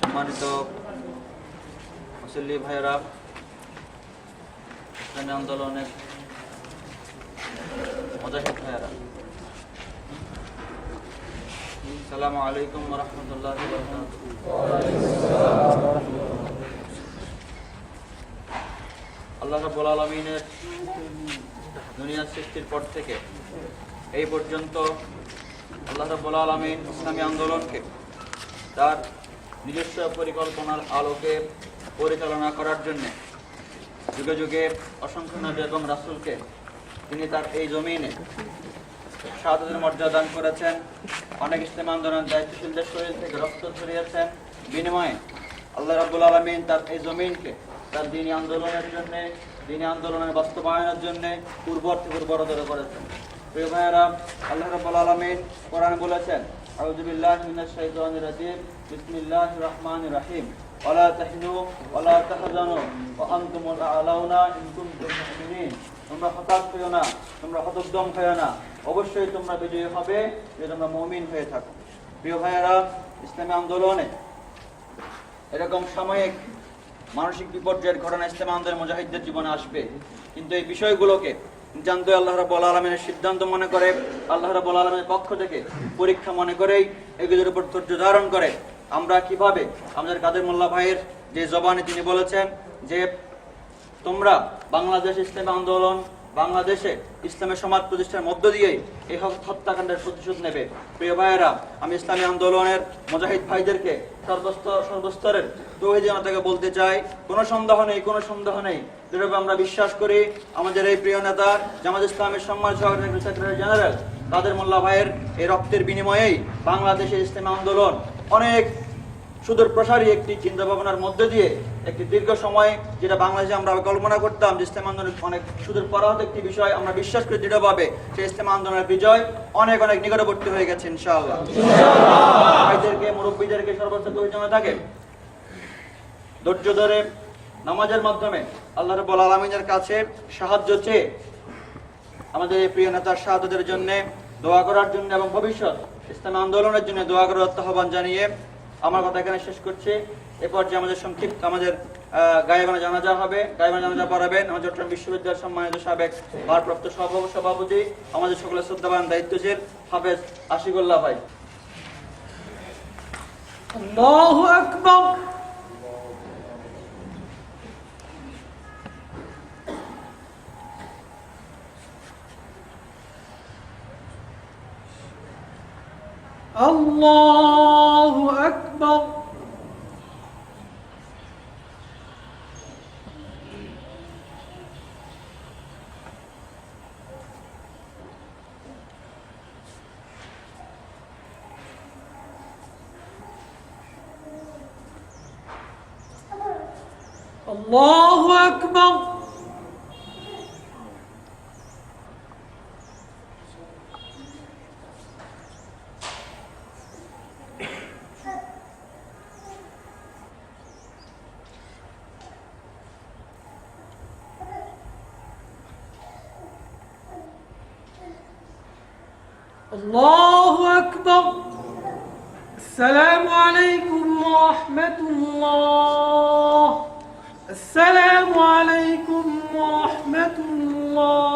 সম্মানিত মুসল্লি ভাইয়েরা, ইসলামী আন্দোলনের মুজাহিদ ভাইয়েরা, আসসালামু আলাইকুম ওয়া রাহমাতুল্লাহি ওয়া বারাকাতুহু। আল্লাহ রাব্বুল আলামিনের দুনিয়া সৃষ্টির পর থেকে এই পর্যন্ত আল্লাহ রাব্বুল আলামিন ইসলামী আন্দোলনকে তার নিজস্ব পরিকল্পনার আলোকে পরিচালনা করার জন্য যুগে যুগে অসংখ্য নবী এবং রাসূলকে তিনি তার এই জমিনে শাহাদাতের মর্যাদা দান করেছেন। অনেক ইসলামী আন্দোলনের দায়িত্বশীলদের শরীর থেকে রক্ত ঝরিয়েছেন। বিনিময়ে আল্লাহ রাব্বুল আলামিন তার এই জমিনকে তার দ্বীনি আন্দোলনের জন্য, দ্বীনি আন্দোলনের বাস্তবায়নের জন্য উর্বর থেকে উর্বরতর করেছেন। প্রিয় ভাইয়েরা, আল্লাহ রাব্বুল আলামিন কোরআনে বলেছেন, আউযু বিল্লাহি মিনাশ শাইতানির রাজিম, বিসমিল্লাহির রহমানির রহিম, ওয়ালা তাহিনু ওয়ালা তাহজানু ওয়া আনতুমুল আ'লাউনা ইন কুনতুম মুমিনিন। তোমরা হতাশ হইও না, তোমরা হতোদ্যম হইও না, অবশ্যই তোমরা বিজয়ী হবে যদি তোমরা মুমিন হয়ে থাকো। প্রিয় ভাইয়েরা, ইসলামী আন্দোলনে এরকম সাময়িক মানসিক বিপর্যয়ের ঘটনা ইসলামী আন্দোলনের মুজাহিদদের জীবনে আসবে, কিন্তু এই বিষয়গুলোকে জানতে আল্লাহ রাব্বুল আলামিনের সিদ্ধান্ত মনে করে, আল্লাহ রাব্বুল আলামিনের পক্ষ থেকে পরীক্ষা মনে করেই এগুলোর উপর ধৈর্য ধারণ করে আমরা কিভাবে আমাদের কাদের মোল্লা ভাইয়ের যে জবানে তিনি বলেছেন যে তোমরা বাংলাদেশ ইসলামী আন্দোলন, বাংলাদেশে ইসলামের সমাজ প্রতিষ্ঠার মধ্য দিয়েই এই হত্যাকাণ্ডের প্রতিশোধ নেবে। প্রিয় ভাইয়েরা, আমি ইসলামী আন্দোলনের মুজাহিদ ভাইদেরকে সর্বস্তরের তৌহিদি জনতাকে বলতে চাই, কোনো সন্দেহ নেই যেভাবে আমরা বিশ্বাস করি আমাদের এই প্রিয় নেতা জামাত ইসলামের সম্মানিত সেক্রেটারি জেনারেল কাদের মোল্লা ভাইয়ের এই রক্তের বিনিময়েই বাংলাদেশের ইসলামী আন্দোলন অনেক সুদূর প্রসারী একটি চিন্তা ভাবনার মধ্যে দিয়ে একটি দীর্ঘ সময়, যেটা বাংলাদেশে আমরা কল্পনা করতাম যে ইসলাম আন্দোলন অনেক সুদূর পরাহত একটি বিষয়, আমরা বিশ্বাস করি দৃঢ়ভাবে সেই ইসলাম আন্দোলনের বিজয় অনেক নিকটবর্তী হয়ে গেছে ইনশাআল্লাহ। ভাইদেরকে, মুরব্বীদেরকে সর্বোচ্চ প্রয়োজন থাকে ধৈর্য ধরে নামাজের মাধ্যমে আল্লাহ রাব্বুল আলামিনের কাছে সাহায্য চেয়ে আমাদের এই প্রিয় নেতার শাহাদাতের জন্য দোয়া করার জন্য এবং ভবিষ্যৎ ইসলামী আন্দোলনের জন্য দোয়া করার আহ্বান জানিয়ে আমার কথা এখানে শেষ করছি। এরপর যে আমাদের সংক্ষিপ্ত আমাদের গায়েবানা জানাজা হবে, গায়েবানা জানাজা পড়াবেন আমাদের চট্টগ্রাম বিশ্ববিদ্যালয়ের সম্মানিত সাবেক ভারপ্রাপ্ত সভাপতি, আমাদের সকলের শ্রদ্ধাবান দায়িত্বশীল হাফেজ আশিকুল্লাহ ভাই। আল্লাহু আকবার। আল্লাহু আকবার। আল্লাহু আকবার। Allahu Akbar. Assalamu alaikum wa rahmatullah. Assalamu alaikum wa rahmatullah.